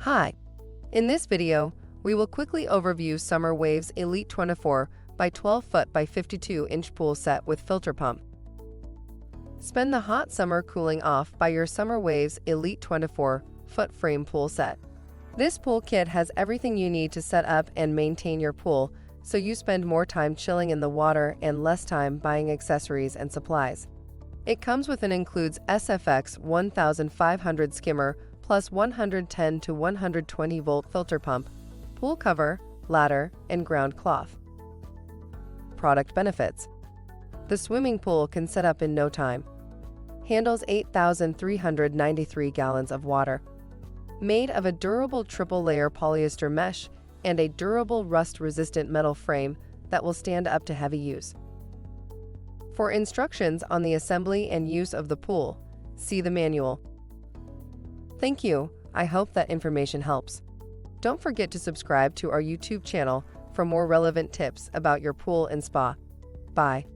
Hi! In this video, we will quickly overview Summer Waves Elite 24 by 12 foot by 52-inch pool set with filter pump. Spend the hot summer cooling off by your Summer Waves Elite 24 foot frame pool set. This pool kit has everything you need to set up and maintain your pool, so you spend more time chilling in the water and less time buying accessories and supplies. It comes with an Includes SFX1500 SkimmerPlus 110 to 120 volt filter pump, pool cover, ladder, and ground cloth. Product benefits: the swimming pool can set up in no time. Handles 8,393 gallons of water. Made of a durable triple-layer polyester mesh and a durable rust-resistant metal frame that will stand up to heavy use. For instructions on the assembly and use of the pool, see the manual. Thank you. I hope that information helps. Don't forget to subscribe to our YouTube channel for more relevant tips about your pool and spa. Bye.